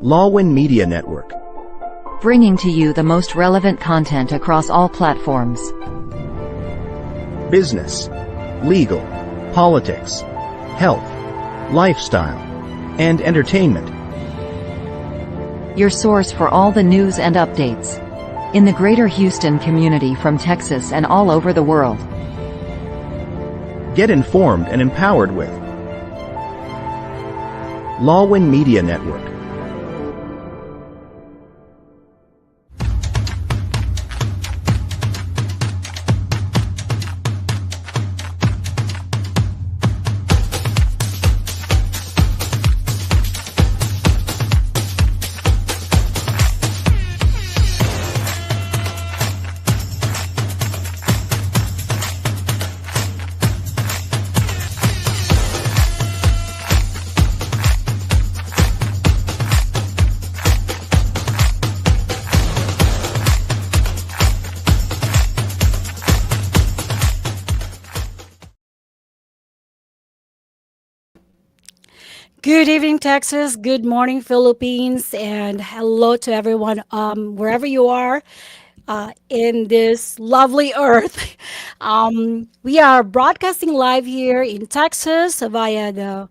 Lawin Media Network. Bringing to you the most relevant content across all platforms. Business, legal, politics, health, lifestyle, and entertainment. Your source for all the news and updates in the greater Houston community from Texas and all over the world. Get informed and empowered with Lawin Media Network. Good evening, Texas. Good morning, Philippines, and hello to everyone, wherever you are in this lovely earth. We are broadcasting live here in Texas via the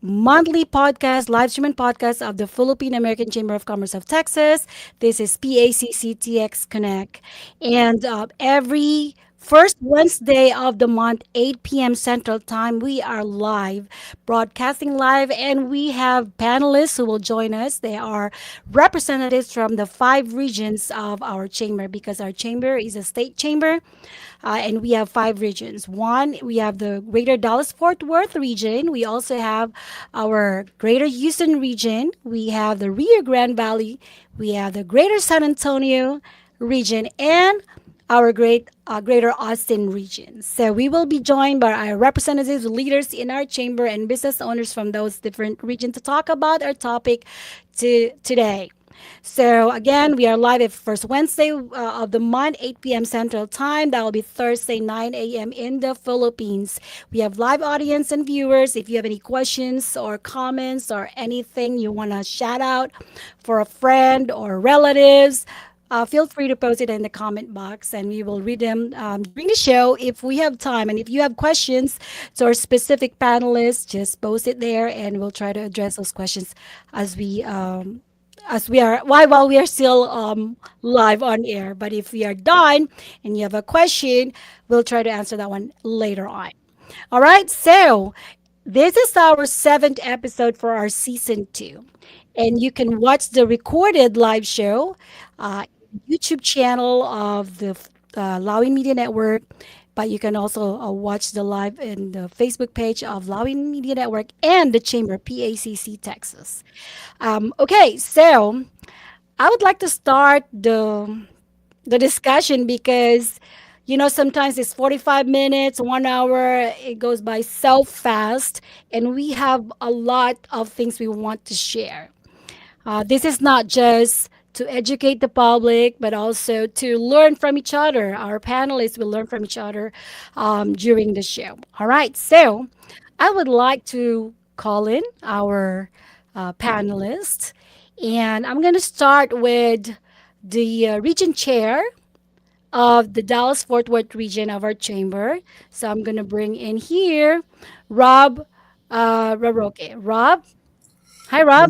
monthly podcast, live streaming podcast of the Filipino-American Chamber of Commerce of Texas. This is PACCTX Connect. And every first Wednesday of the month, 8 p.m. Central Time, we are live, broadcasting live, and we have panelists who will join us. They are representatives from the five regions of our chamber because our chamber is a state chamber. And we have five regions. One, we have the Greater Dallas-Fort Worth region. We also have our Greater Houston region. We have the Rio Grande Valley. We have the Greater San Antonio region and our Greater Austin region. So we will be joined by our representatives, leaders in our chamber, and business owners from those different regions to talk about our topic today. So again, we are live every first Wednesday of the month, 8 p.m. Central Time. That will be Thursday, 9 a.m. in the Philippines. We have live audience and viewers. If you have any questions or comments or anything you want to shout out for a friend or relatives, feel free to post it in the comment box and we will read them during the show if we have time. And if you have questions to our specific panelists, just post it there and we'll try to address those questions as we are while we are still live on air. But if we are done and you have a question, we'll try to answer that one later on. All right, so this is our seventh episode for our season 2, and you can watch the recorded live show YouTube channel of the Lawin Media Network, but you can also watch the live in the Facebook page of Lawin Media Network and the Chamber PACC Texas. Okay, so I would like to start the discussion because sometimes it's 45 minutes, 1 hour, it goes by so fast, and we have a lot of things we want to share. This is not just to educate the public, but also to learn from each other. Our panelists will learn from each other during the show. All right, so I would like to call in our panelists, and I'm going to start with the region chair of the Dallas-Fort Worth region of our chamber. So I'm going to bring in here Rob Raroque. Rob, hi, Rob.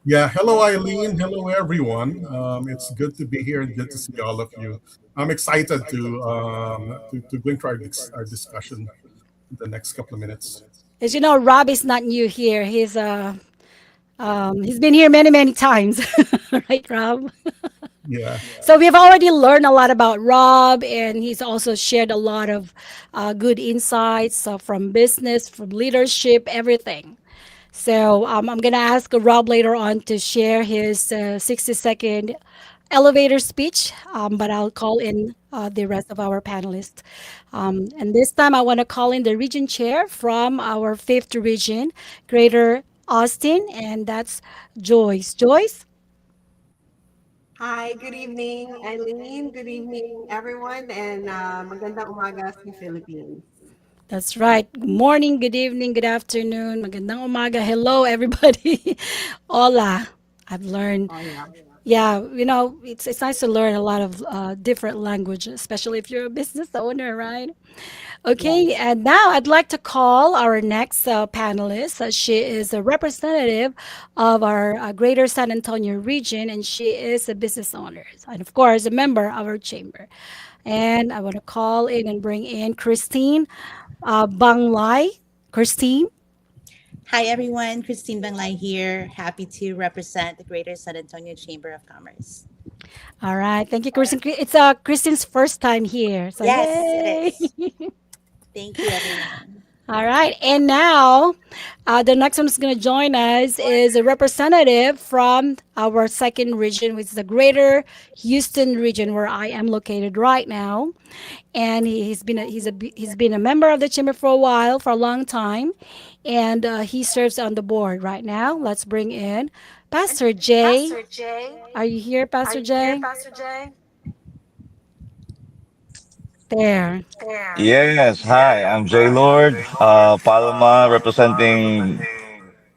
Yeah, hello Eileen. Hello everyone. It's good to be here and good to see all of you. I'm excited to go into our discussion in the next couple of minutes. As you know, Rob is not new here. He's been here many, many times, right, Rob? Yeah, So we've already learned a lot about Rob, and he's also shared a lot of good insights from business, from leadership, everything. So I'm going to ask Rob later on to share his 60-second elevator speech, but I'll call in the rest of our panelists. And this time I want to call in the region chair from our fifth region, Greater Austin, and that's Joyce. Joyce? Hi, good evening, Eileen. Good evening, everyone, and magandang umaga sa Philippines. That's right. Good morning, good evening, good afternoon, magandang umaga. Hello, everybody. Hola. I've learned. Oh yeah. Yeah, it's nice to learn a lot of different languages, especially if you're a business owner, right? Okay, Yes. and now I'd like to call our next panelist. She is a representative of our Greater San Antonio region, and she is a business owner, and of course, a member of our chamber. And I want to call in and bring in Christine Banglai. Christine, Hi everyone, Christine Banglay here. Happy to represent the Greater San Antonio Chamber of Commerce. all right, thank you, Christine. It's Christine's first time here, so Yes, it yay! is. Thank you everyone. All right, and now the next one who's going to join us is a representative from our second region, which is the Greater Houston region, where I am located right now. And he's been a member of the chamber for a while, for a long time, and he serves on the board right now. Let's bring in Pastor Jay. Are you here, Pastor Jay? There. Yes, hi, I'm Jay Lord, Paloma, representing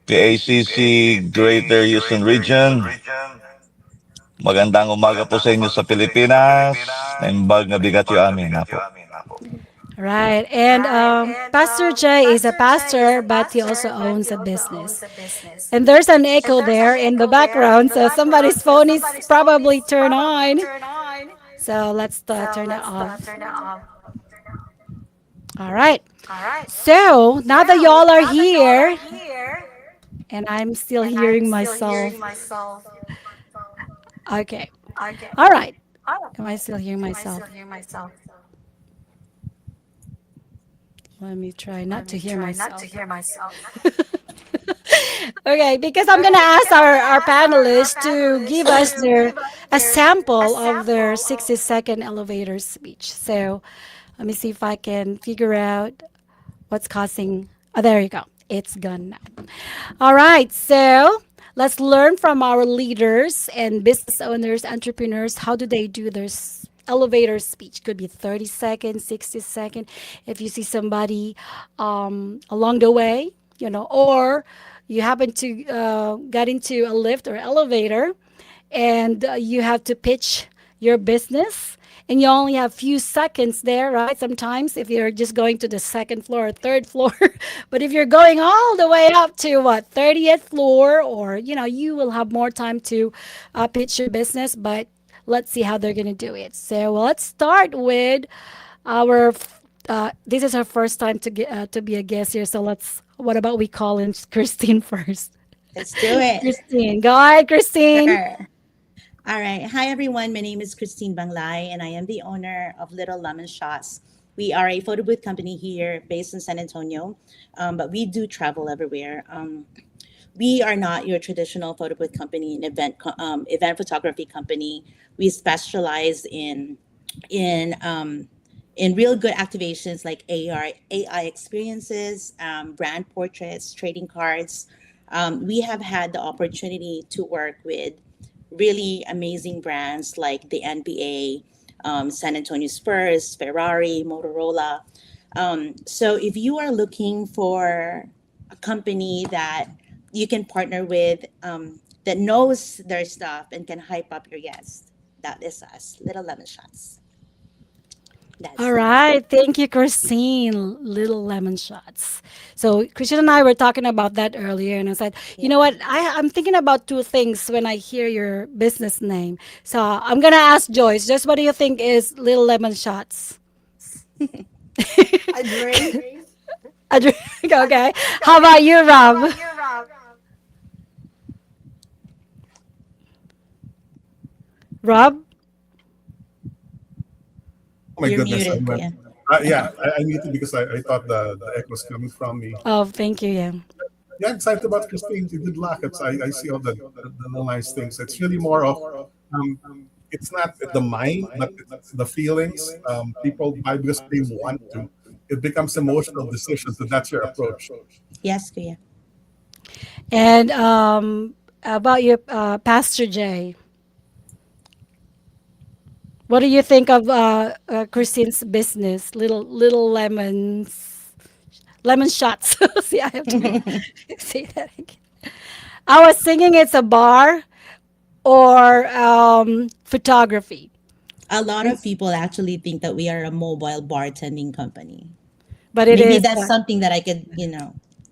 PACC Greater Houston Region. Magandang umaga po sa inyo sa Pilipinas. Naimbag na bigat yung amin na po. Right. And Pastor Jay is a pastor, but he also owns a business. And there's an echo there in the background, so somebody's phone is probably turned on. So let's turn it off. All right. So now that y'all are here, and I'm still hearing myself. Okay. All right. Am I still hearing myself? Let me try not to hear myself. Okay, because I'm gonna ask our panelists to give us a sample of their 60-second elevator speech. So let me see if I can figure out what's causing. Oh, there you go. It's gone now. All right, so let's learn from our leaders and business owners, entrepreneurs. How do they do their elevator speech? Could be 30 seconds, 60 seconds. If you see somebody along the way, or you happen to get into a lift or elevator, and you have to pitch your business, and you only have few seconds there, right? Sometimes if you're just going to the second floor or third floor, but if you're going all the way up to what, 30th floor, or you will have more time to pitch your business. But let's see how they're going to do it. So let's start with our this is her first time to get to be a guest here, so what about we call in Christine first? Let's do it. Christine, go ahead, Christine. Sure. All right. Hi everyone. My name is Christine Banglay and I am the owner of Little Lemon Shots. We are a photo booth company here based in San Antonio, but we do travel everywhere. We are not your traditional photo booth company, an event photography company. We specialize in real good activations like AI experiences, brand portraits, trading cards. We have had the opportunity to work with really amazing brands like the NBA, San Antonio Spurs, Ferrari, Motorola. So if you are looking for a company that you can partner with, that knows their stuff and can hype up your guests, that is us, Little Lemon Shots. That's All it. right. Thank you, Christine. Little lemon shots. So, Christian and I were talking about that earlier, and I said, you Yeah. know what? I'm thinking about two things when I hear your business name. So, I'm going to ask Joyce, just what do you think is Little Lemon Shots? A drink. A drink, okay. How about you, Rob? Rob, Oh my You're goodness, I muted, went. Kuya. Yeah, I muted because I thought the echo was coming from me. oh, thank you. Yeah. Yeah, excited about Christine. Good luck. I see all the nice things. It's really more of um, it's not the mind, but it's the feelings. People buy because they want to. It becomes emotional decision. So that's your approach. Yes, Kuya. And about your Pastor Jay, what do you think of Christine's business, Little Lemons? lemon shots. See, I have to say that again. I was thinking it's a bar or photography. A lot And, of people actually think that we are a mobile bartending company. but it Maybe is. that's something that I could,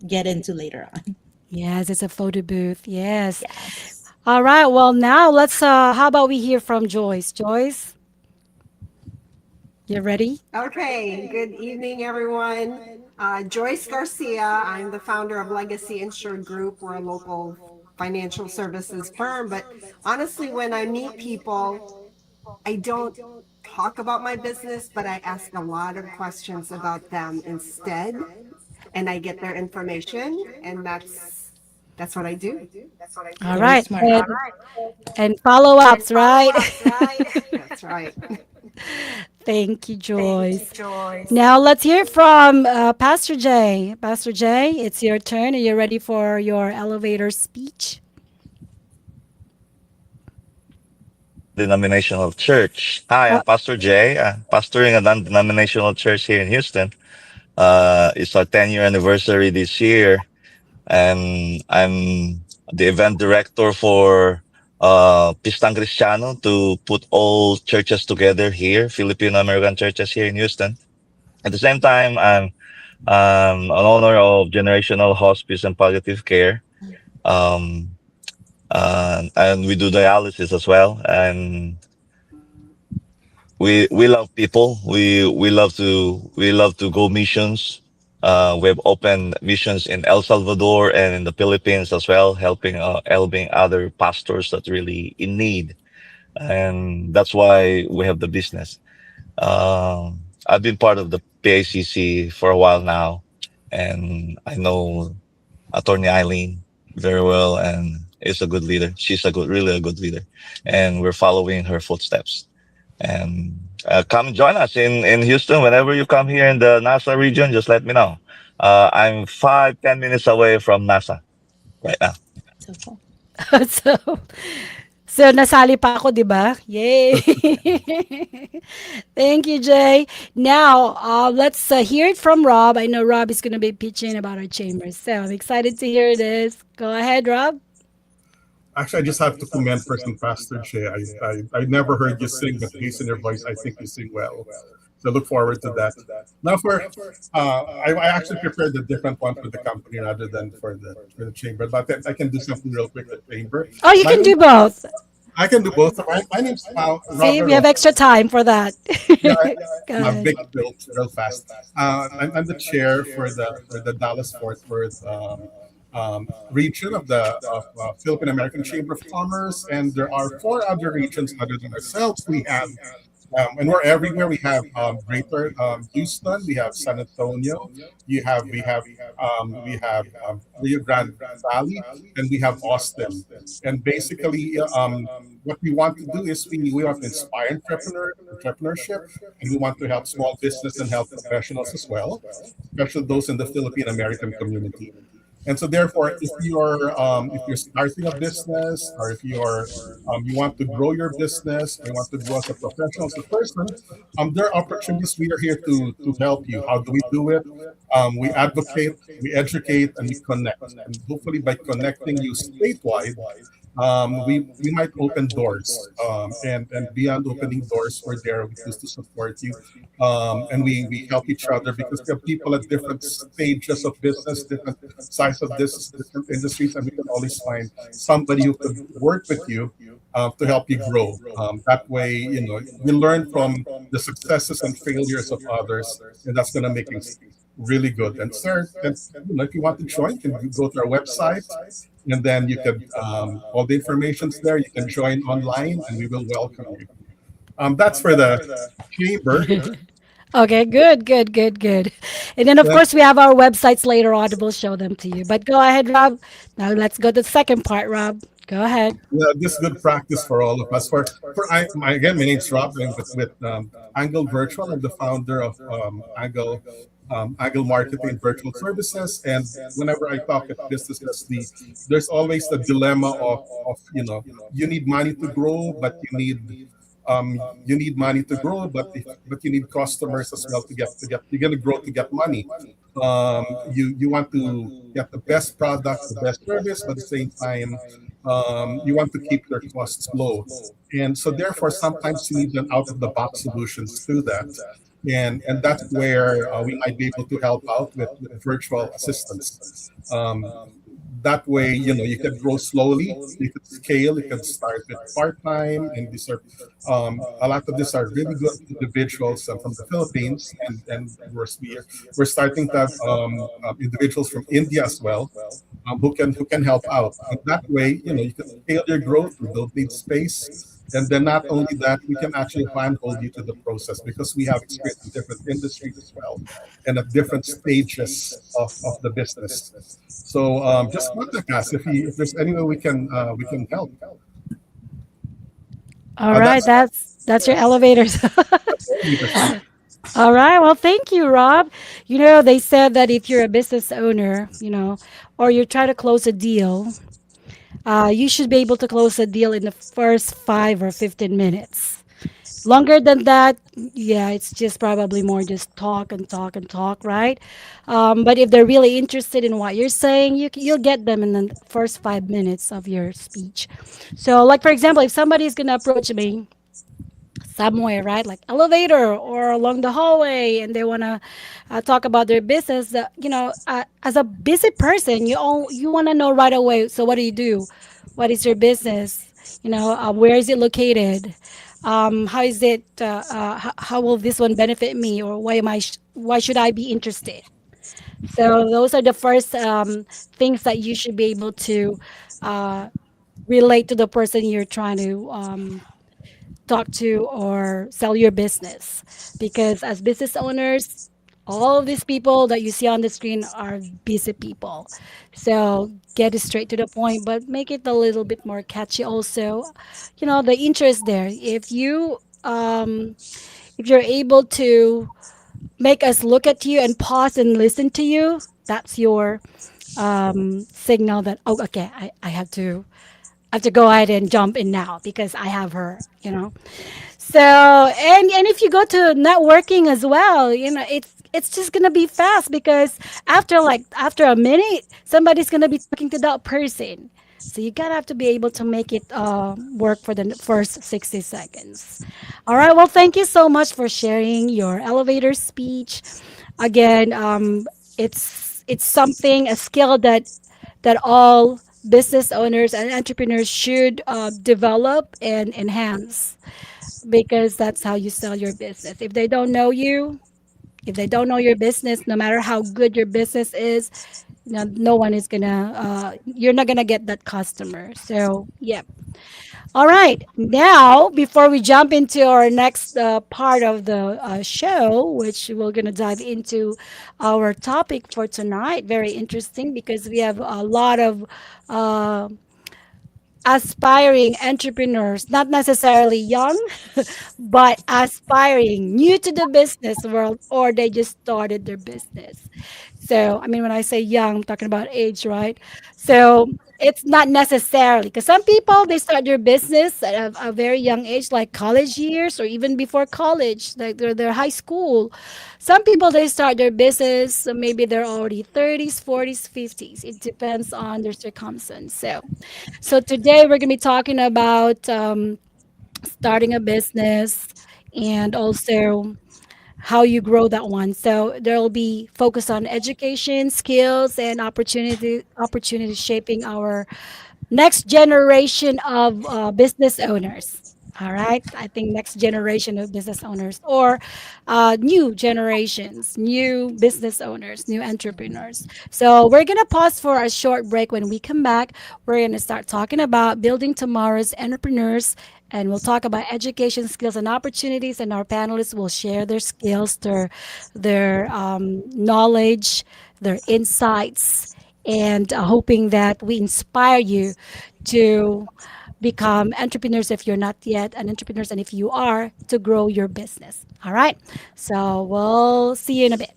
get into later on. Yes, it's a photo booth. Yes. Yes. All right. Well, now let's. How about we hear from Joyce? Joyce, you ready? Okay, good evening, everyone. Joyce Garcia. I'm the founder of Legacy Insured Group. We're a local financial services firm. But honestly, when I meet people, I don't talk about my business, but I ask a lot of questions about them instead, and I get their information, and that's what I do. All Very right. smart. And follow ups, right? That's right. Thank you, Joyce. Now let's hear from Pastor Jay. Pastor Jay, it's your turn. Are you ready for your elevator speech? Non-denominational church. Hi, Uh, I'm Pastor Jay, pastoring a non-denominational church here in Houston. It's our 10-year anniversary this year, and I'm the event director for Pistang Cristiano to put all churches together here, Filipino-American churches here in Houston. At the same time, I'm an owner of Generational Hospice and Palliative Care. Um, and we do dialysis as well. And we love people. We love to go missions. We have open missions in El Salvador and in the Philippines as well, helping other pastors that really in need. And that's why we have the business. I've been part of the PACC for a while now, and I know Attorney Eileen very well, and is a good leader. She's really a good leader, and we're following her footsteps. And come join us in Houston whenever you come here in the NASA region. Just let me know. I'm 5-10 minutes away from NASA right now. So cool. so, so nasali pa ako, di ba? Yay! Thank you, Jay. Now, let's hear it from Rob. I know Rob is going to be pitching about our chambers, so I'm excited to hear this. Go ahead, Rob. Actually, I just have to commend first on Pastor Jay. I never heard you sing, but based on your voice, I think you sing well. So look forward to that. Now I actually prepared a different one for the company rather than for the chamber, but then I can do something real quick with chamber. Oh, you My can name, do both. I can do both. My name's See, Robert. we have extra time for that. Yeah, Go a ahead. big build real fast. I'm the chair for the Dallas Fort Worth region of the Philippine American Chamber of Commerce, and there are four other regions other than ourselves. We have and we're everywhere. We have Greater Houston, we have San Antonio, we have Rio Grande Valley, and we have Austin. And basically, what we want to do is we want to inspire entrepreneurship, and we want to help small business and health professionals as well, especially those in the Philippine American community. And so, therefore, if you're starting a business, or if you want to grow your business, you want to grow as a professional, as a person, there are opportunities. We are here to help you. How do we do it? We advocate, we educate, and we connect. And hopefully, by connecting you statewide, we might open doors. And beyond opening doors, we're there. We choose to support you, and we help each other because we have people at different stages of business, different size of this, different industries, and we can always find somebody who could work with you to help you grow. That way, we learn from the successes and failures of others, and that's going to make things really good. And sir, and if you want to join, you can go to our website, and then you can all the information's there. You can join online, and we will welcome you. That's for the chamber. Okay, good, good, good, good. And then, of Yeah, course, we have our websites later on. We'll show them to you. But go ahead, Rob. Now let's go to the second part, Rob. Go ahead. yeah, this is good practice for all of us. Again, my name's Rob. I'm with Angle Virtual. I'm the founder of Angle Marketing Virtual Services. And whenever I talk at businesses, there's always the dilemma of you need money to grow, but you need money to grow, but you need customers as well to get you're gonna grow to get money. You want to get the best product, the best service, but at the same time, you want to keep your costs low. And so therefore, sometimes you need an out of the box solutions to that. And that's where we might be able to help out with virtual assistants. Um, that way, you can grow slowly, you could scale, you can start with part-time, and these are a lot of these are really good individuals from the Philippines, and we're starting to have individuals from India as well, who can help out. And that way, you can scale your growth, you don't need space. And then not only that, we can actually handhold you to the process because we have experience in different industries as well and at different stages of the business. So just contact us if there's any way we can help. All right, That's that's your elevators. leadership. All right. Well, thank you, Rob. They said that if you're a business owner, or you're trying to close a deal, you should be able to close a deal in the first 5 or 15 minutes. Longer than that, yeah, it's just probably more just talk and talk and talk, right? But if they're really interested in what you're saying, you'll get them in the first 5 minutes of your speech. So, like for example, if somebody's gonna approach me somewhere, right? Like elevator or along the hallway, and they want to talk about their business. As a busy person, you want to know right away. So what do you do? What is your business? Where is it located? How is it? How will this one benefit me? Or why should I be interested? So those are the first things that you should be able to uh, relate to the person you're trying to talk to or sell your business, because as business owners, all of these people that you see on the screen are busy people. So get it straight to the point, but make it a little bit more catchy also. The interest there, if you're able to make us look at you and pause and listen to you, that's your signal that, oh, okay, I have to go ahead and jump in now because I have her. So, and if you go to networking as well, it's just gonna be fast because after a minute, somebody's gonna be talking to that person. So you gotta have to be able to make it work for the first 60 seconds. All right. Well, thank you so much for sharing your elevator speech. Again, it's something, a skill that all business owners and entrepreneurs should develop and enhance, because that's how you sell your business. If they don't know you, if they don't know your business, no matter how good your business is, no one is gonna, you're not gonna get that customer. So, yeah. All right. Now, before we jump into our next part of the show, which we're gonna dive into our topic for tonight, very interesting because we have a lot of uh, aspiring entrepreneurs, not necessarily young, but aspiring, new to the business world, or they just started their business. So, I mean, when I say young, I'm talking about age, right? So, it's not necessarily because some people they start their business at a very young age, like college years or even before college, like they're high school. Some people they start their business, so maybe they're already 30s, 40s, 50s. It depends on their circumstance. So today we're gonna be talking about starting a business and also how you grow that one. So there will be focus on education, skills, and opportunities shaping our next generation of business owners. All right. I think next generation of business owners or new generations, new business owners, new entrepreneurs. So we're going to pause for a short break. When we come back, we're going to start talking about building tomorrow's entrepreneurs, and we'll talk about education, skills, and opportunities. And our panelists will share their skills, their knowledge, their insights, and hoping that we inspire you to become entrepreneurs if you're not yet an entrepreneur, and if you are, to grow your business. All right. So we'll see you in a bit.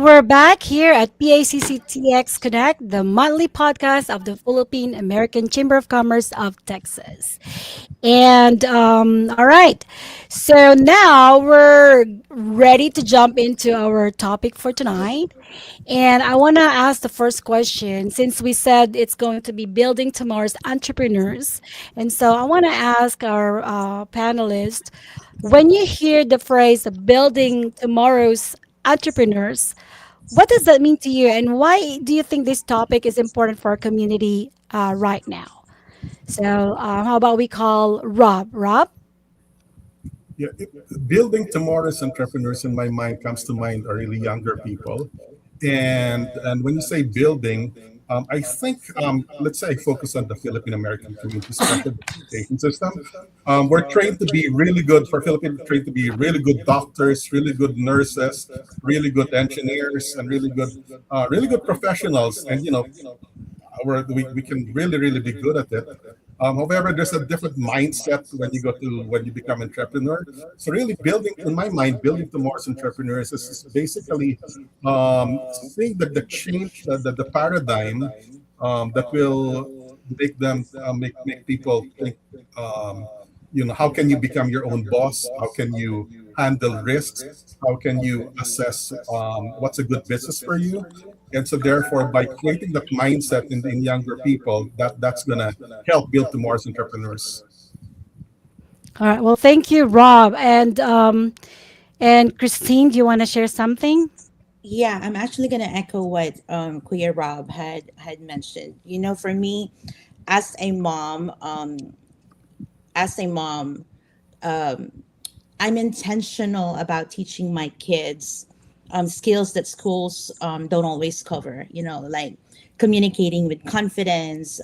we're back here at PACCTX Connect, the monthly podcast of the Philippine-American Chamber of Commerce of Texas. And all right, so now we're ready to jump into our topic for tonight. And I want to ask the first question since we said it's going to be building tomorrow's entrepreneurs. And so I want to ask our panelists, when you hear the phrase building tomorrow's entrepreneurs, what does that mean to you? And why do you think this topic is important for our community right now? So, how about we call Rob? Rob? Yeah, building tomorrow's entrepreneurs in my mind comes to mind are really younger people, and when you say building, I think let's say I focus on the Philippine American community, especially the education system. We're trained to be really good for Philippines, trained to be really good doctors, really good nurses, really good engineers, and really good professionals, and we can really be good at it. However, there's a different mindset when you become entrepreneur. So really building, in my mind, building tomorrow's entrepreneurs is basically seeing that the change, the paradigm that will make them make people think. How can you become your own boss? How can you handle risks? How can you assess what's a good business for you? And so, therefore, by creating that mindset in younger people, that's gonna help build tomorrow's entrepreneurs. All right. Well, thank you, Rob. And Christine, do you want to share something? Yeah, I'm actually gonna echo what Kuya Rob had mentioned. For me, as a mom, as a mom, um, I'm intentional about teaching my kids skills that schools don't always cover, like communicating with confidence,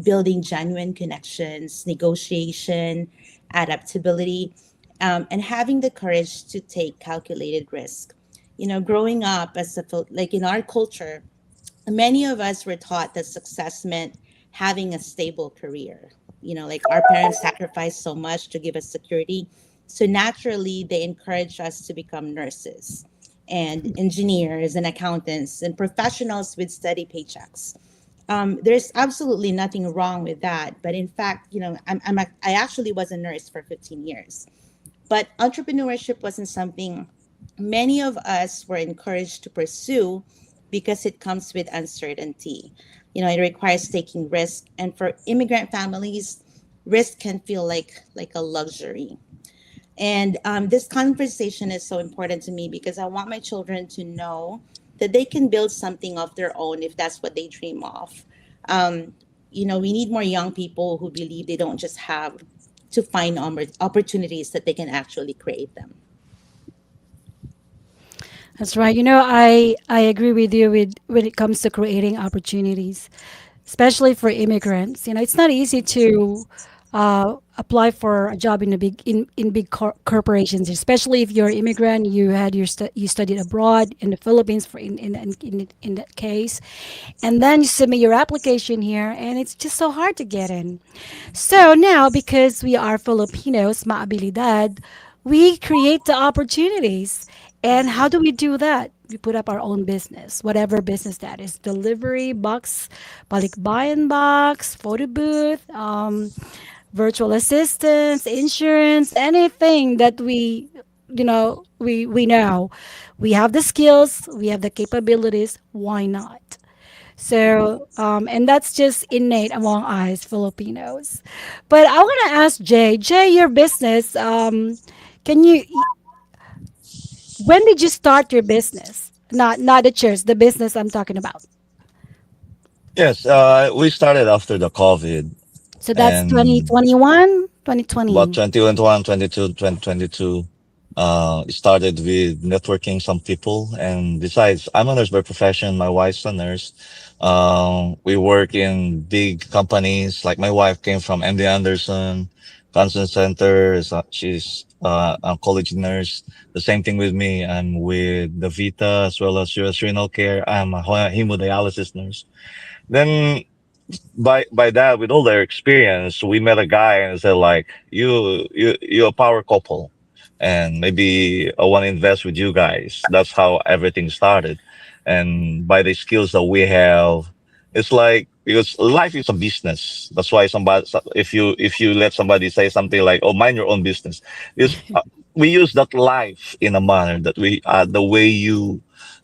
building genuine connections, negotiation, adaptability, and having the courage to take calculated risk. Growing up like in our culture, many of us were taught that success meant having a stable career. Like our parents sacrificed so much to give us security. So naturally, they encourage us to become nurses and engineers and accountants and professionals with steady paychecks. There's absolutely nothing wrong with that. But in fact, I actually was a nurse for 15 years. But entrepreneurship wasn't something many of us were encouraged to pursue because it comes with uncertainty. It requires taking risk, and for immigrant families, risk can feel like a luxury. And this conversation is so important to me because I want my children to know that they can build something of their own if that's what they dream of. Um, we need more young people who believe they don't just have to find opportunities, that they can actually create them. That's right. I agree with you with when it comes to creating opportunities, especially for immigrants. It's not easy to apply for a job in a big corporations, especially if you're an immigrant. You studied abroad in the Philippines for in that case, and then you submit your application here, and it's just so hard to get in. So now, because we are Filipinos, maabilidad, we create the opportunities. And how do we do that? We put up our own business, whatever business that is, delivery, box, balikbayan box, photo booth, virtual assistants, insurance, anything that we know. We have the skills, we have the capabilities. Why not? So, and that's just innate among us Filipinos. But I want to ask Jay. Jay, your business. Can you? When did you start your business? Not the church, the business I'm talking about. Yes, we started after the COVID, So that's and 2021, about 2020. 2021, 22, 2022. It started with networking some people, and besides, I'm a nurse by profession. My wife's a nurse. We work in big companies. Like my wife came from MD Anderson, Cancer Center. She's a college nurse. The same thing with me. I'm with the Vita as well as US Renal Care. I'm a hemodialysis nurse. Then by that, with all their experience, we met a guy and said like, you're a power couple, and maybe I want to invest with you guys. That's how everything started. and by the skills that we have. It's like, because life is a business. That's why if you let somebody say something like, "Oh, mind your own business," is we use that life in a manner that the way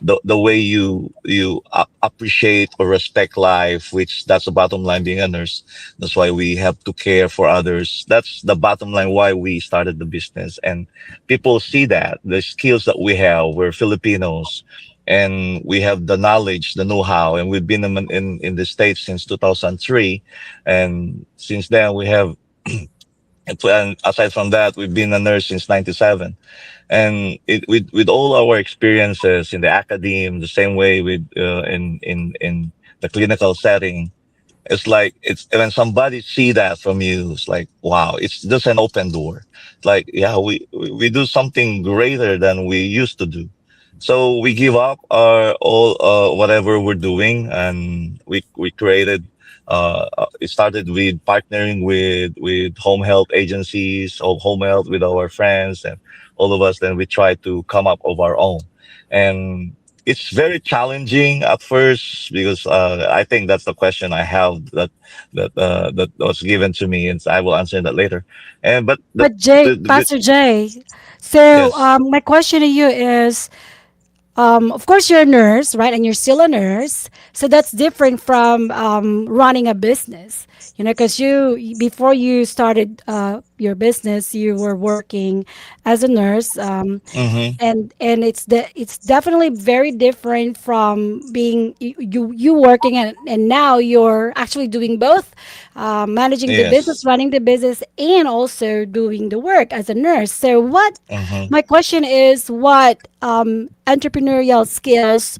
the way you appreciate or respect life, which that's the bottom line being a nurse. That's why we have to care for others. That's the bottom line why we started the business. And people see that the skills that we have, we're Filipinos, and we have the knowledge, the know-how, and we've been in the States since 2003. And since then we have, and aside from that, we've been a nurse since 97. And with all our experiences in the academe, the same way with in the clinical setting, it's like, it's when somebody see that from you, it's like, wow, it's just an open door. It's like, yeah, we do something greater than we used to do. So we give up our all whatever we're doing, and we created. It started with partnering with home health agencies or home health with our friends and all of us. Then we try to come up of our own, and it's very challenging at first because I think that's the question I have that was given to me, and I will answer that later. And but But Jay, the good, Pastor Jay, so yes. my question to you is, of course, you're a nurse, right? And you're still a nurse. So that's different from running a business, because before you started your business, you were working as a nurse. Mm-hmm. And it's definitely very different from being you working, and now you're actually doing both, managing the business, Yes. running the business, and also doing the work as a nurse. So what Mm-hmm. my question is, what entrepreneurial skills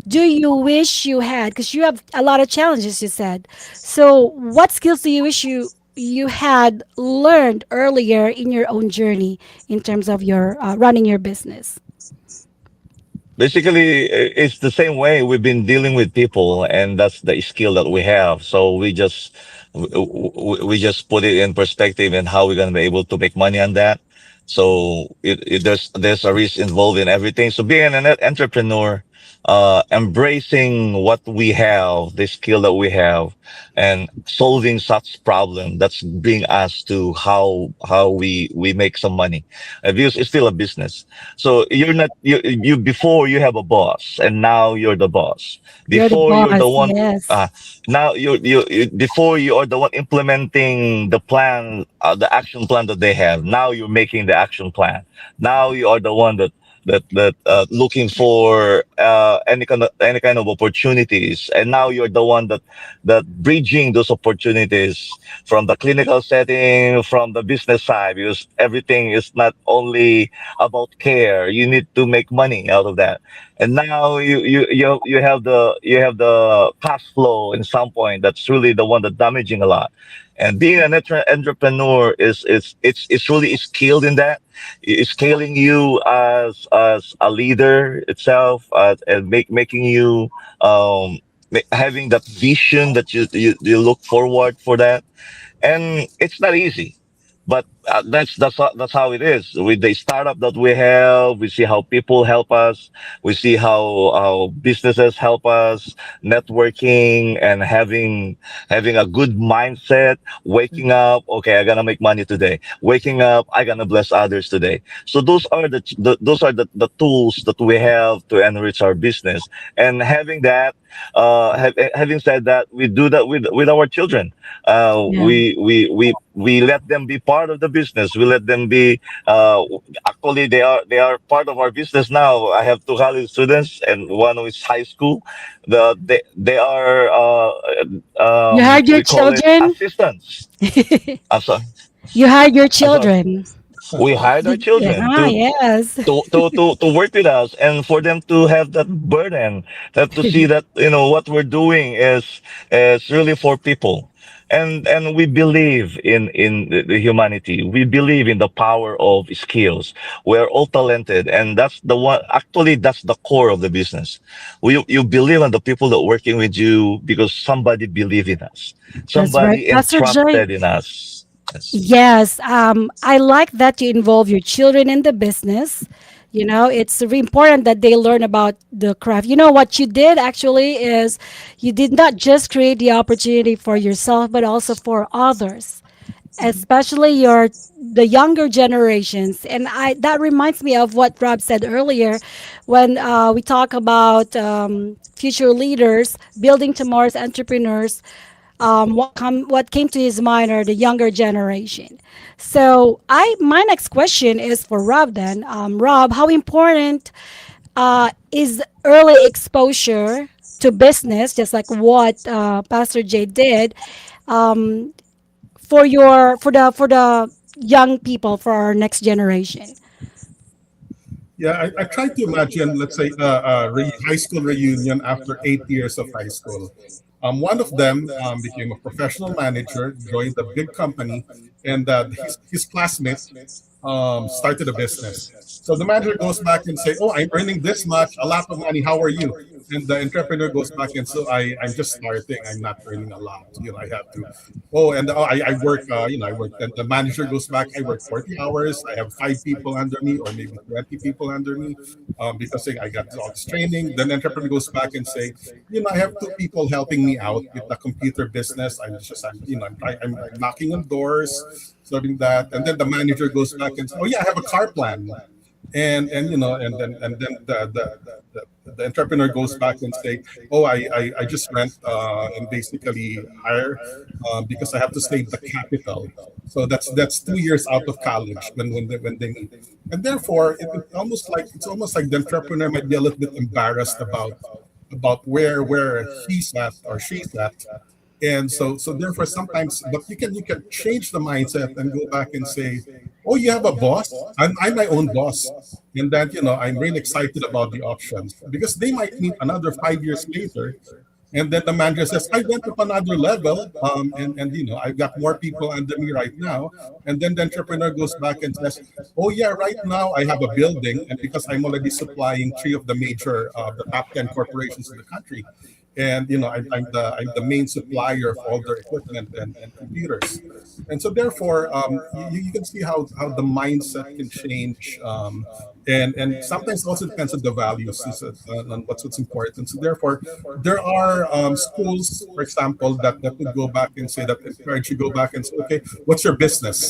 do you wish you had? Because you have a lot of challenges, you said. So, what skills do you wish you had learned earlier in your own journey in terms of your running your business? Basically, it's the same way we've been dealing with people, and that's the skill that we have. So we just put it in perspective and how we're going to be able to make money on that. So there's a risk involved in everything. So being an entrepreneur, embracing what we have, the skill that we have, and solving such problem, that's bring us to how we make some money. Because it's still a business. So you're not you before you have a boss, and now you're the boss. You're the Before you're the boss, one, yes. now before you are the one implementing the plan, the action plan that they have. Now you're making the action plan. Now you are the one that looking for any kind of opportunities, and now you're the one that bridging those opportunities from the clinical setting, from the business side, because everything is not only about care. You need to make money out of that. And now you have the cash flow in some point, that's really the one that's damaging a lot. And being an entrepreneur it's really skilled in that. It's scaling you as a leader itself, and making you having that vision that you look forward for that. And it's not easy, but that's how it is with the startup that we have. We see how people help us. We see how businesses help us, networking and having a good mindset. Waking up, okay, I'm gonna make money today. Waking up, I'm gonna bless others today. So those are those are the tools that we have to enrich our business. And having that, having said that, we do that with our children. Yeah. We let them be part of the business. We let them be. Actually, they are part of our business now. I have two college students and one who is high school. They are You hired your we call it children. assistants. I'm sorry. You hired your I'm sorry. children. We hired our children Yeah, yes. to work with us, and for them to have that burden, that to see that what we're doing is really for people. And we believe in the humanity. We believe in the power of skills. We're all talented, and that's the one. Actually, that's the core of the business. You believe in the people that working with you because somebody believe in us. That's right, Somebody Pastor Joy. entrusted in us. Yes. Yes, I like that you involve your children in the business. It's really important that they learn about the craft. What you did actually is you did not just create the opportunity for yourself, but also for others, especially the younger generations. And I that reminds me of what Rob said earlier when we talk about future leaders building tomorrow's entrepreneurs. What came to his mind are the younger generation. So I my next question is for Rob. Then Rob, how important is early exposure to business, just like what Pastor Jay did, for the young people, for our next generation? Yeah, I try to imagine, let's say, high school reunion after 8 years of high school. One of them became a professional manager, joined a big company, and his classmate started a business. So the manager goes back and say, "Oh, I'm earning this much, a lot of money. How are you?" And the entrepreneur goes back and so I'm just starting. I'm not earning a lot. I have to. Oh, and I work. I work. And the manager goes back. I work 40 hours. I have 5 people under me, or maybe 20 people under me, because I got all this training. Then the entrepreneur goes back and say, I have 2 people helping me out with the computer business. I'm knocking on doors, doing that. And then the manager goes back and says, "Oh yeah, I have a car plan." And then the entrepreneur goes back and say, "Oh, I just rent and basically hire because I have to save the capital." So that's 2 years out of college when they meet. And therefore it's almost like the entrepreneur might be a little bit embarrassed about where he's at or she's at. And so therefore sometimes, but you can change the mindset and go back and say, "Oh, you have a boss? I'm my own boss." And that, I'm really excited about the options because they might meet another 5 years later. And then the manager says, "I went up another level, and I've got more people under me right now." And then the entrepreneur goes back and says, "Oh yeah, right now I have a building, and because I'm already supplying 3 of the top 10 corporations in the country, and I'm the main supplier of all their equipment and computers." And so therefore, you can see how the mindset can change, and sometimes also depends on the values, on what's important. So therefore, there are schools, for example, that would go back and say that encourage you go back and say, "Okay, what's your business?"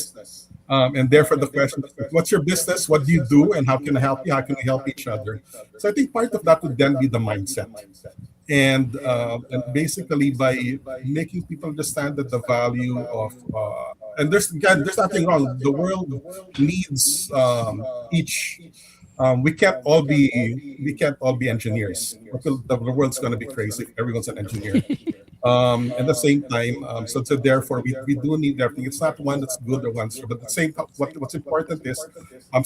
And therefore the question is, "What's your business? What do you do? And how can I help you? How can we help each other?" So I think part of that would then be the mindset. And basically by making people understand that the value of and there's nothing wrong. The world needs each. We can't all be engineers. The world's going to be crazy if everyone's an engineer. At the same time, so therefore we do need everything. It's not one that's good or one's, but the same. What's important is,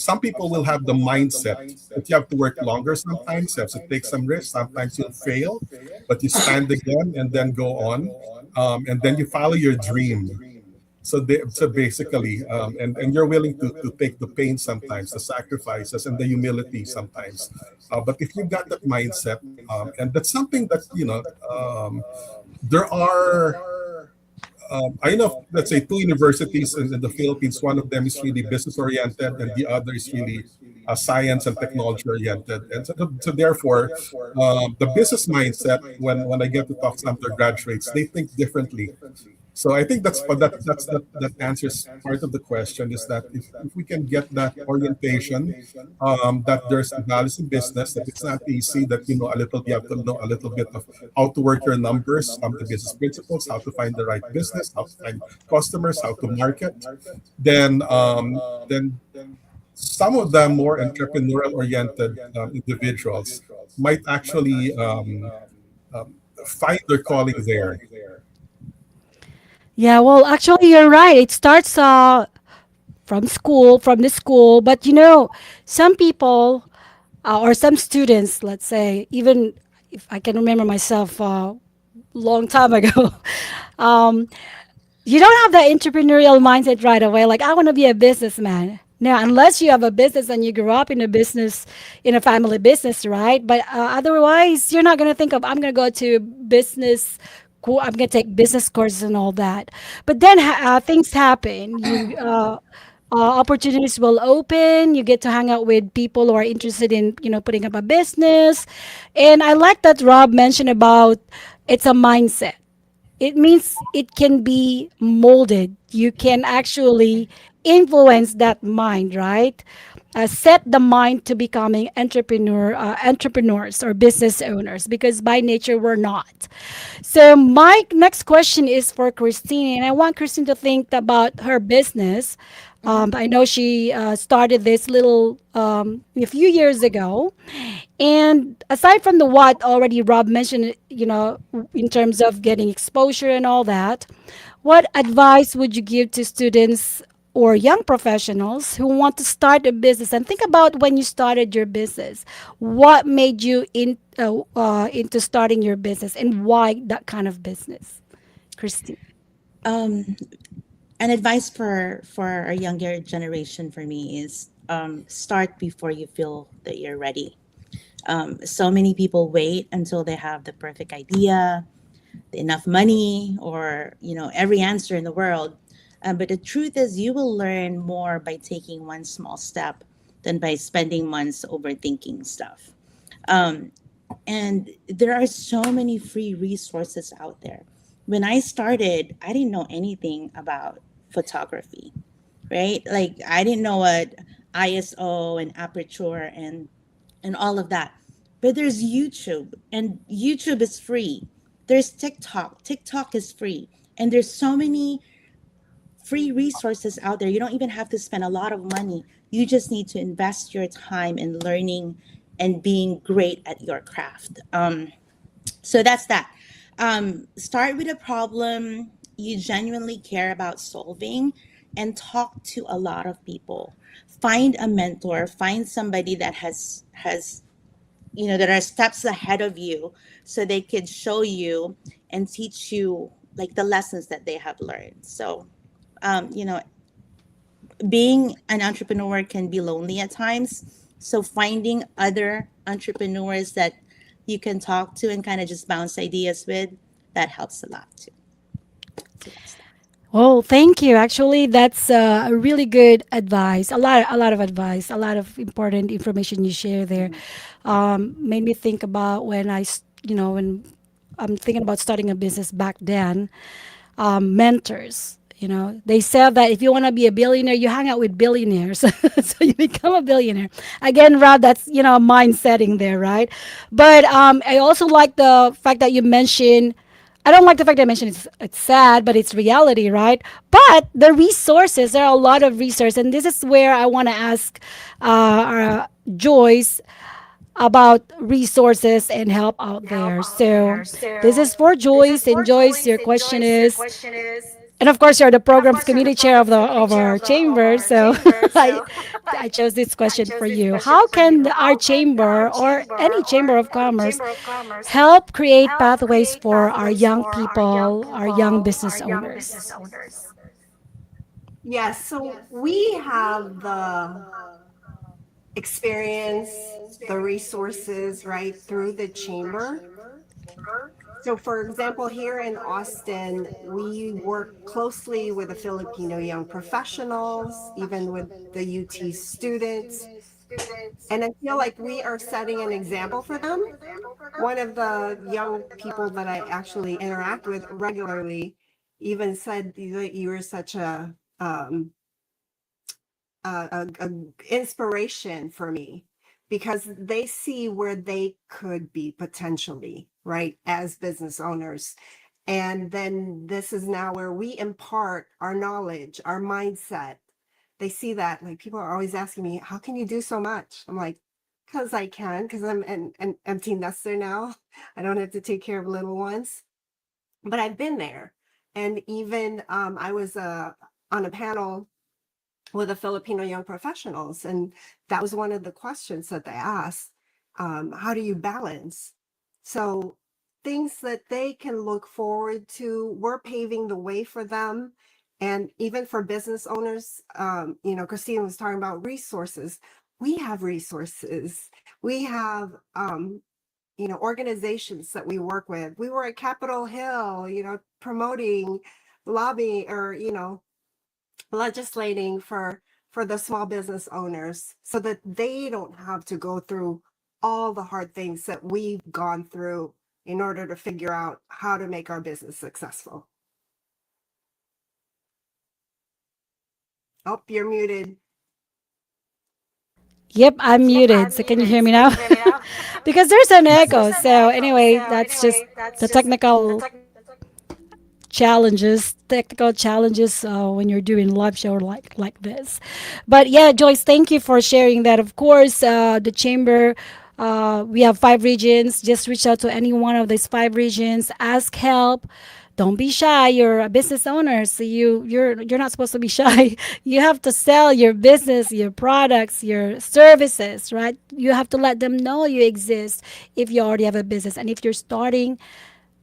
some people will have the mindset that you have to work longer sometimes. You have to take some risks. Sometimes you'll fail, but you stand again and then go on, and then you follow your dream. So basically, and you're willing to take the pain sometimes, the sacrifices, and the humility sometimes. But if you got that mindset, and that's something that there are. I know, let's say, 2 universities in the Philippines. One of them is really business oriented, and the other is really science and technology oriented. And so therefore, the business mindset, when I get to talk to some of their graduates, they think differently. So I think that answers part of the question, is that if we can get that orientation, that there's values in business, that it's not easy, that you have to know a little bit of how to work your numbers, the business principles, how to find the right business, how to find customers, how to market, then some of the more entrepreneurial oriented individuals might actually find their calling there. Yeah, well, actually, you're right. It starts from the school, but some people or some students, let's say, even if I can remember myself long time ago, um, you don't have that entrepreneurial mindset right away. Like, I want to be a businessman. Now, unless you have a business and you grew up in a business, in a family business, right? But otherwise, you're not going to think of, I'm going to go to business. I'm going to take business courses and all that. But then things happen. opportunities will open. You get to hang out with people who are interested in, putting up a business. And I like that Rob mentioned about it's a mindset. It means it can be molded. You can actually influence that mind, right? Set the mind to becoming entrepreneurs or business owners, because by nature we're not. So my next question is for Christine, and I want Christine to think about her business. Mhm. I know she started this little a few years ago, and aside from the what already Rob mentioned, in terms of getting exposure and all that, what advice would you give to students or young professionals who want to start a business? And think about when you started your business. What made you into starting your business, and why that kind of business? Christine. Um, an advice for our younger generation for me is start before you feel that you're ready. So many people wait until they have the perfect idea, enough money, or every answer in the world. But the truth is, you will learn more by taking one small step than by spending months overthinking stuff. Um, and there are so many free resources out there. When I started, I didn't know anything about photography, right? Like I didn't know what ISO and aperture and all of that. But there's YouTube, and YouTube is free. There's TikTok. TikTok is free. And there's so many free resources out there. You don't even have to spend a lot of money. You just need to invest your time in learning and being great at your craft. So that's that. Start with a problem you genuinely care about solving and talk to a lot of people. Find a mentor, find somebody that has that are steps ahead of you, so they could show you and teach you like the lessons that they have learned. So um, you know being an entrepreneur can be lonely at times, so finding other entrepreneurs that you can talk to and kind of just bounce ideas with, that helps a lot too. So that's that. Oh, thank you. Actually, that's a really good advice. A lot of advice. A lot of important information you share there. Made me think about when I'm thinking about starting a business back then. Mentors. They said that if you want to be a billionaire, you hang out with billionaires, so you become a billionaire. Again, Rob, that's a mind setting there, right? But I also like the fact that you mentioned. I don't like the fact that I mentioned it's sad, but it's reality, right? But the resources, there are a lot of resources, and this is where I want to ask Joyce about resources and help out there. So this is for Joyce, and Joyce, your question is, and of course, you're the program's community chair of our chamber. So I chose this question for you. How can our chamber or any chamber of commerce help create pathways for our young people, our young business owners? Yes, so we have the experience, the resources, right, through the chamber. So, for example, here in Austin, we work closely with the Filipino young professionals, even with the UT students. And I feel like we are setting an example for them. One of the young people that I actually interact with regularly even said that you were such um, a inspiration for me, because they see where they could be potentially, right, as business owners. And then this is now where we impart our knowledge, our mindset. They see that, like, people are always asking me, how can you do so much? I'm like, because I can, because I'm an empty nester now. I don't have to take care of little ones, but I've been there. And even I was on a panel with the Filipino young professionals. And that was one of the questions that they asked. How do you balance? So things that they can look forward to, we're paving the way for them. And even for business owners, Christine was talking about resources. We have resources. We have, organizations that we work with. We were at Capitol Hill, promoting, lobbying, or, legislating for for the small business owners so that they don't have to go through all the hard things that we've gone through in order to figure out how to make our business successful. Oh, you're muted. Yep, I'm muted. So can you hear me now? Because there's an echo. So anyway, that's just the technical challenges when you're doing live show like this. But yeah, Joyce, thank you for sharing that. Of course, the chamber. We have 5 regions. Just reach out to any one of these 5 regions. Ask help. Don't be shy. You're a business owner, so you're not supposed to be shy. You have to sell your business, your products, your services, right? You have to let them know you exist if you already have a business, and if you're starting,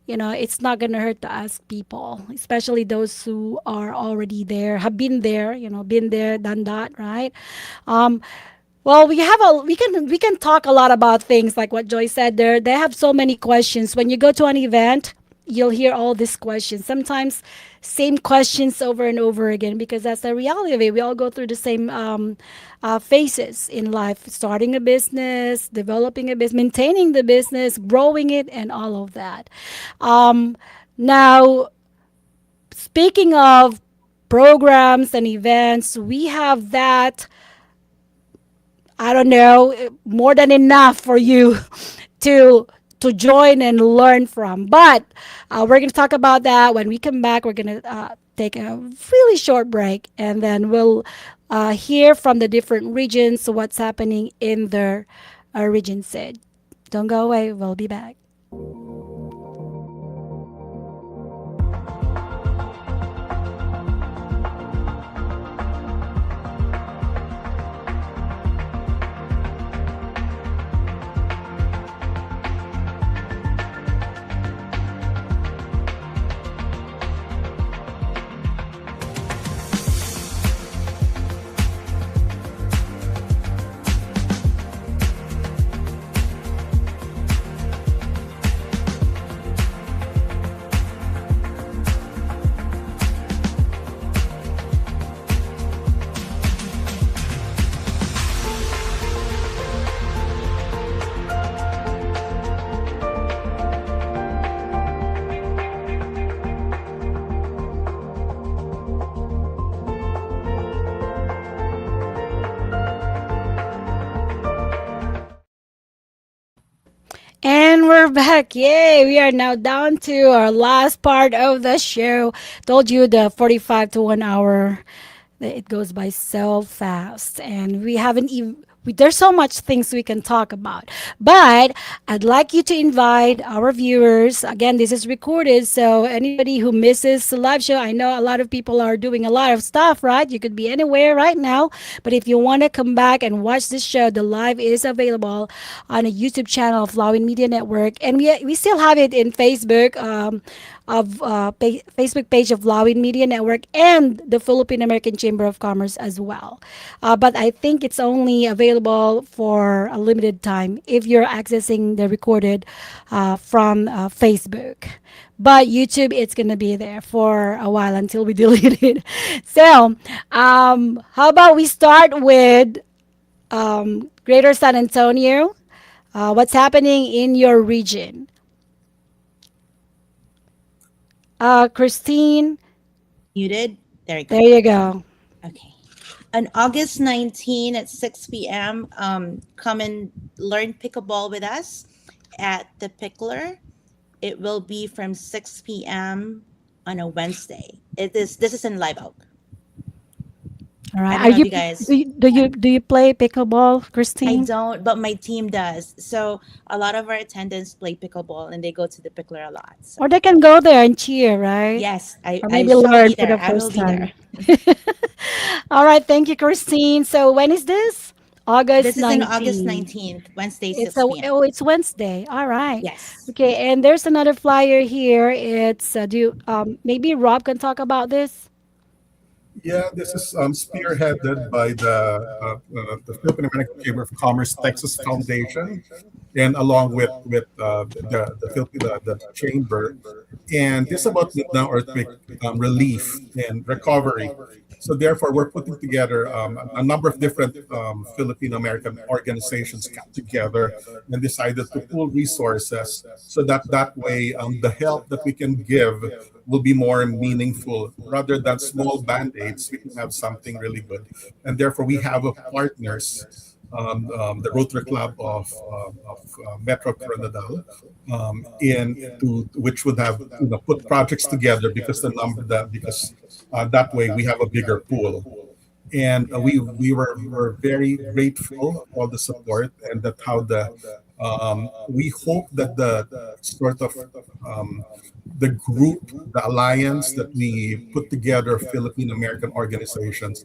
it's not going to hurt to ask people, especially those who are already there, have been there, been there, done that, right? um, well, we can talk a lot about things like what Joy said there. They have so many questions. When you go to an event, you'll hear all these questions. Sometimes same questions over and over again, because that's the reality of it. We all go through the same phases in life: starting a business, developing a business, maintaining the business, growing it, and all of that. Now, speaking of programs and events, we have that, I don't know, more than enough for you to join and learn from. But we're going to talk about that when we come back. We're going to take a really short break, and then we'll hear from the different regions what's happening in their region. Said, don't go away. We'll be back. And we're back. Yay! We are now down to our last part of the show. Told you the 45 to 1 hour. It goes by so fast, and we haven't even. There's so much things we can talk about, but I'd like you to invite our viewers. Again, this is recorded, so anybody who misses the live show, I know a lot of people are doing a lot of stuff, right? You could be anywhere right now, but if you want to come back and watch this show, the live is available on a YouTube channel of Lawin Media Network, and we still have it in Facebook. Facebook page of Lawin Media Network and the Filipino-American Chamber of Commerce as well. But I think it's only available for a limited time if you're accessing the recorded from Facebook. But YouTube, it's going to be there for a while until we delete it. So, how about we start with Greater San Antonio? What's happening in your region? Christine, Muted. There you there go. you go. Okay. On August 19 at 6 p.m., come and learn pickleball with us at the Pickler. It will be from 6 p.m. on a Wednesday. This is in Live Oak. All I right. don't know if you guys. Do you play pickleball, I Christine? don't, but my team does. So a lot of our attendants play pickleball and they go to the Pickler a lot. So Or they can go there and cheer, right? yes, Or I maybe shall learn be for there. the I will first be there. time. All right. Thank you, Christine. So when is this? August This is on August 19th. 19th, Wednesday, 6 p.m. It's Wednesday. All right. Yes. Okay. And there's another flyer here. It's do you, maybe Rob can talk about this. Yeah, this is spearheaded by the Filipino-American Chamber of Commerce Texas Foundation, and along with the chamber. And this is about Mindanao earthquake relief and recovery. So therefore, we're putting together a number of different Filipino American organizations got together and decided to pool resources so that that way the help that we can give will be more meaningful rather than small band-aids. We can have something really good, and therefore we have partners, the Rotary Club of Metro Coronadal, in to which would have put projects together because the number that because that way we have a bigger pool. And we were very grateful for all the support, and that how the we hope that the sort of um, the group, the alliance that we put together, Philippine American organizations,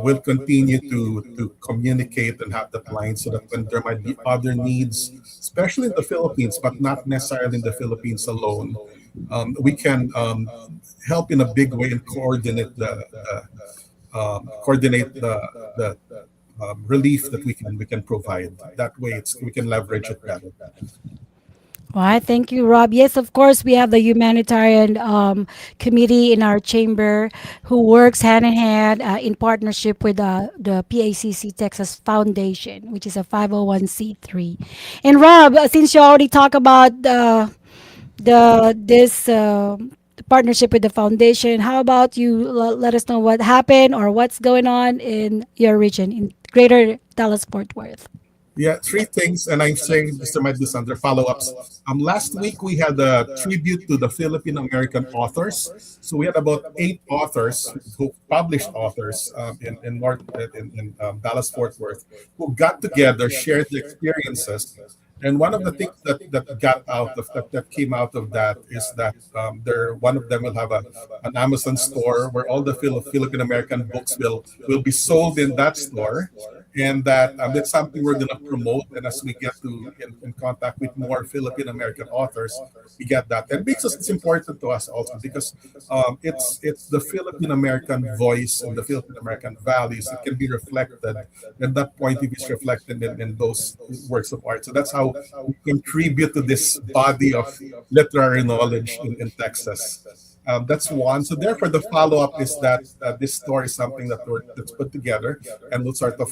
will continue to communicate and have that line so that when there might be other needs, especially in the Philippines, but not necessarily in the Philippines alone, we can help in a big way and coordinate the relief that we can provide. That way, we can leverage it better. All right, thank you, Rob. Yes, of course, we have the humanitarian committee in our chamber who works hand in hand in partnership with the PACC Texas Foundation, which is a 501(c)(3). And Rob, since you already talked about the this partnership with the foundation, how about you let us know what happened or what's going on in your region in Greater Dallas Fort Worth? Yeah, three things, and I'm saying this, there might be some other follow-ups. Last week we had a tribute to the Filipino American authors. So we had about 8 authors, who published authors in North in Dallas Fort Worth, who got together, shared the experiences. And one of the things that got out of that came out of that is that one of them will have an Amazon store where all the Philippine American books will be sold in that store, and that's something we're going to promote. And as we get in contact with more Philippine American authors, we get that. And because it's important to us also because it's the Philippine American voice and the Philippine American values that can be reflected, and that point of view is reflected in those works of art. So that's how we contribute to this body of literary knowledge in Texas. That's one. So therefore, the follow-up is that this store is something that's put together and will sort of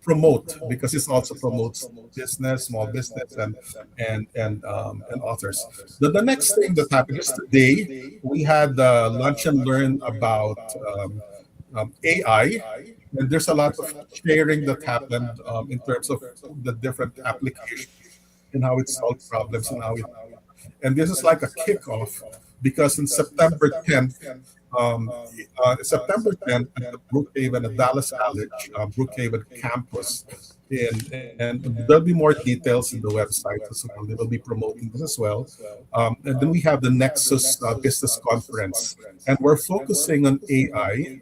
promote, because it also promotes business, small business, and authors. The next thing that happened is today we had lunch and learn about AI, and there's a lot of sharing that happened in terms of the different applications and how it solves problems and how it. And this is like a kickoff because in September 10th at the Brookhaven at Dallas College, Brookhaven campus. And there'll be more details in the website as well. They will be promoting this as well. And then we have the Nexus Business Conference, and we're focusing on AI,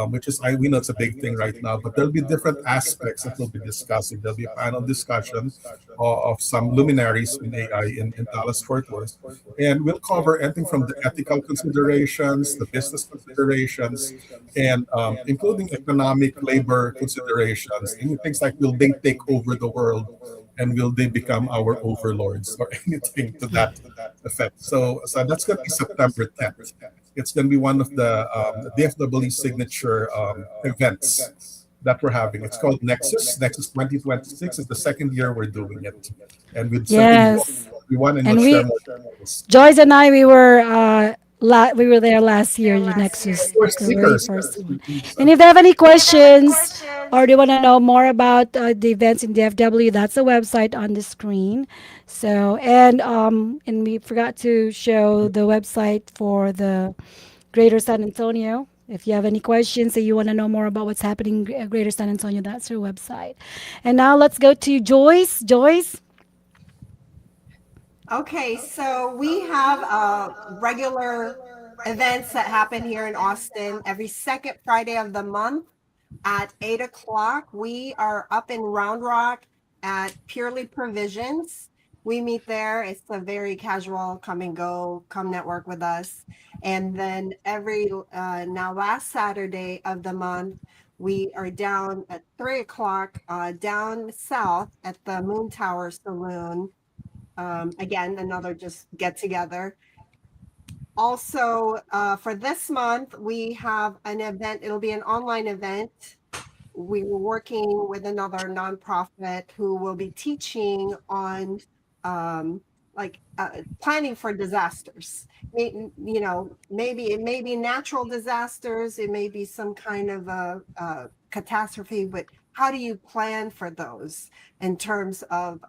which is we know it's a big thing right now, but there'll be different aspects that we'll be discussing. There'll be a panel discussion of some luminaries in AI in Dallas Fort Worth, and we'll cover anything from the ethical considerations, the business considerations, and including economic labor considerations, and things like will they take over the world and will they become our overlords or anything to that effect. So that's going to be September 10th. It's going to be one of the DFW signature events that we're having. It's called Nexus. Nexus 2026 is the second year we're doing it, and we'd certainly Yes. we want and And we'll share we, more details. Joyce and I, we were there last year, the Nexus, We're the very speakers. first Yes. one. And if they have any questions or they want to know more about the events in DFW, that's the website on the screen. So and we forgot to show the website for the Greater San Antonio. If you have any questions or you want to know more about what's happening in Greater San Antonio, that's our website. And now let's go to Joyce. Joyce. Okay, so we have regular events that happen here in Austin every second Friday of the month at 8 o'clock. We are up in Round Rock at Purely Provisions. We meet there. It's a very casual come and go, come network with us. And then every now last Saturday of the month, we are down at 3 o'clock down south at the Moon Tower Saloon. Again, another just get together. Also, for this month, we have an event. It'll be an online event. We were working with another nonprofit who will be teaching on planning for disasters. Maybe it may be natural disasters, it may be some kind of a catastrophe, but how do you plan for those in terms of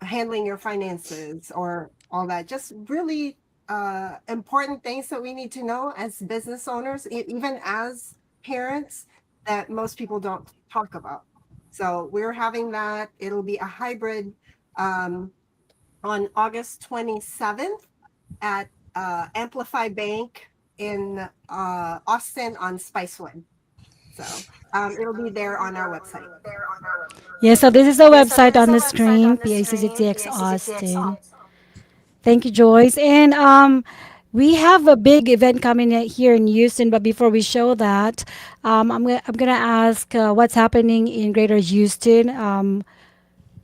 handling your finances or all that? Just really important things that we need to know as business owners, even as parents, that most people don't talk about. So we're having that. It'll be a hybrid um, on August 27th at Amplify Bank in Austin on Spicewood. So it'll be there on our website. Yeah, so this is the website on the screen, PACCTX Austin. Thank you, Joyce. And we have a big event coming here in Houston, but before we show that, I'm gonna ask what's happening in Greater Houston.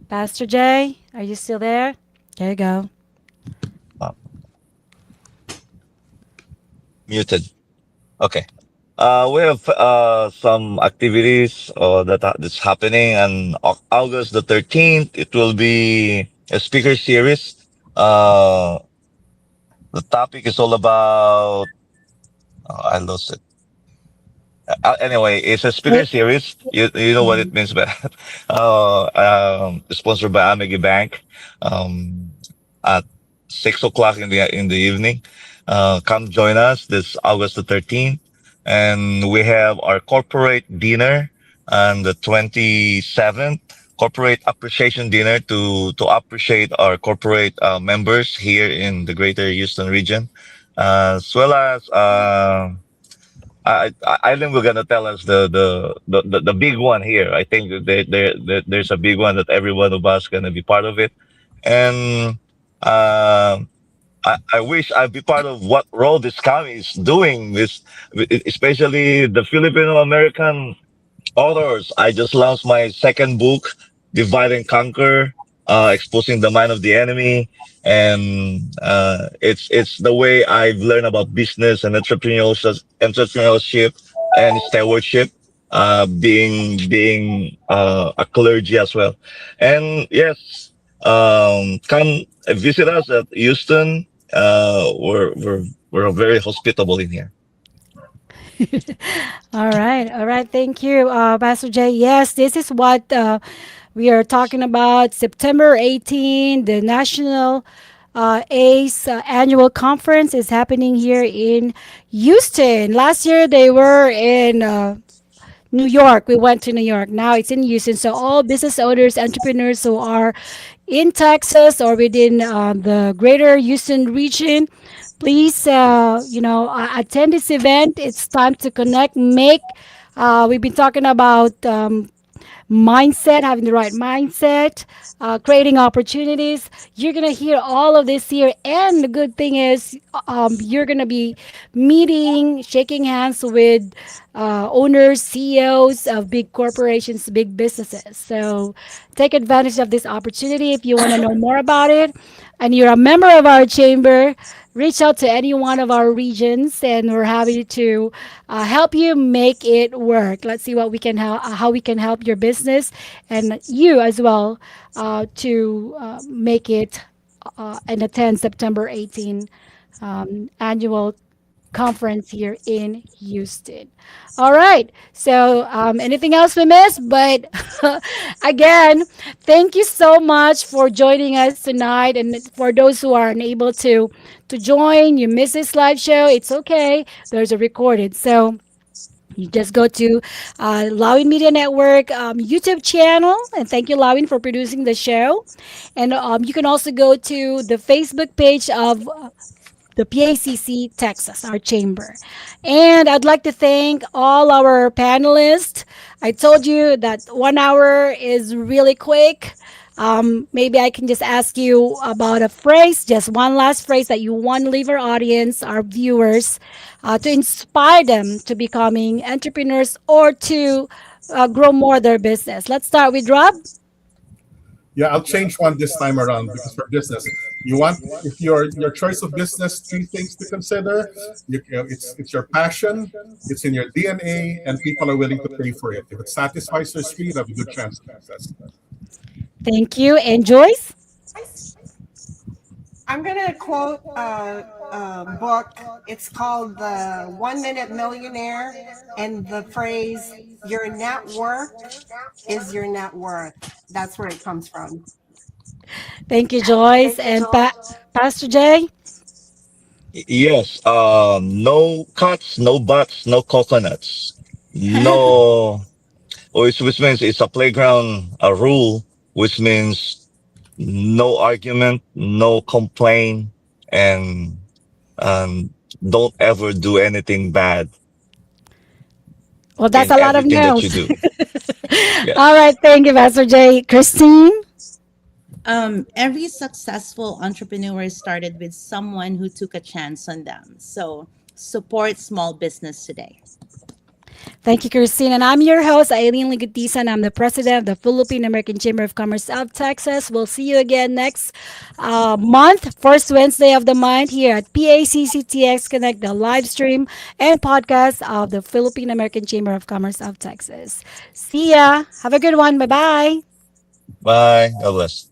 Pastor Jay, are you still there? There you go. Uh, Muted. Okay. We have some activities that's happening on August the 13th. It will be a speaker series. Uh, the topic is all about, I lost it. Anyway, it's a speaker Wait. series. You know what it Mhm. means, but sponsored by Amigi Bank. Um, at 6 o'clock in the evening. Come join us this August the 13th, and we have our corporate dinner on the 27th. Corporate appreciation dinner to appreciate our corporate members here in the Greater Houston region, as well as I think we're gonna tell us the big one here. I think that there's a big one that every one of us gonna be part of it, and um, I wish I'd be part of what role this county is doing. This, especially the Filipino-American authors. I just launched my second book, Divide and Conquer, exposing the mind of the enemy. And, it's the way I've learned about business and entrepreneurship and stewardship, being a clergy as well. And yes, come visit us at Houston. We're very hospitable in here. All right, all right. Thank you, Pastor Jay. Yes, this is what we are talking about. September 18, the National ACE annual conference is happening here in Houston. Last year they were in New York. We went to New York. Now it's in Houston. So all business owners, entrepreneurs who are in Texas or within the greater Houston region, please, attend this event. It's time to connect, make. We've been talking about mindset, having the right mindset, creating opportunities. You're going to hear all of this here. And the good thing is, you're going to be meeting, shaking hands with owners, CEOs of big corporations, big businesses. So take advantage of this opportunity if you want to know more about it. And you're a member of our chamber, reach out to any one of our regions, and we're happy to help you make it work. Let's see what we can how we can help your business and you as well to make it and attend September 18 annual conference here in Houston. All right. So, anything else we missed? But again, thank you so much for joining us tonight. And for those who are unable to join, you miss this live show. It's okay. There's a recorded. So. You just go to Lawin Media Network YouTube channel, and thank you, Lawin, for producing the show. And you can also go to the Facebook page of the PACC Texas, our chamber. And I'd like to thank all our panelists. I told you that 1 hour is really quick. Maybe I can just ask you about a phrase, just one last phrase that you want to leave our audience, our viewers, to inspire them to becoming entrepreneurs or to grow more their business. Let's start with Rob. Yeah, I'll change one this time around because for business, you want if your choice of business, three things to consider. It's your passion, it's in your DNA, and people are willing to pay for it. If it satisfies your speed, you have a good chance of success. Thank you. And Joyce? I'm going to quote a book. It's called The 1 Minute Millionaire, and the phrase, your network is your net worth. That's where it comes from. Thank you, Joyce. And Pastor Jay? Yes, no cuts, no butts, no coconuts, no, which means it's a playground, a rule, which means no argument, no complaint, and um, don't ever do anything bad Well, that's in a lot of everything that you no's. do. All Yes. right. Thank you, Pastor Jay. Christine? Every successful entrepreneur started with someone who took a chance on them. So support small business today. Thank you, Christine. And I'm your host, Aileen Ligutisa, and I'm the president of the Filipino-American Chamber of Commerce of Texas. We'll see you again next month, first Wednesday of the month here at PACCTX Connect, the live stream and podcast of the Filipino-American Chamber of Commerce of Texas. See ya. Have a good one. Bye-bye. Bye. God bless.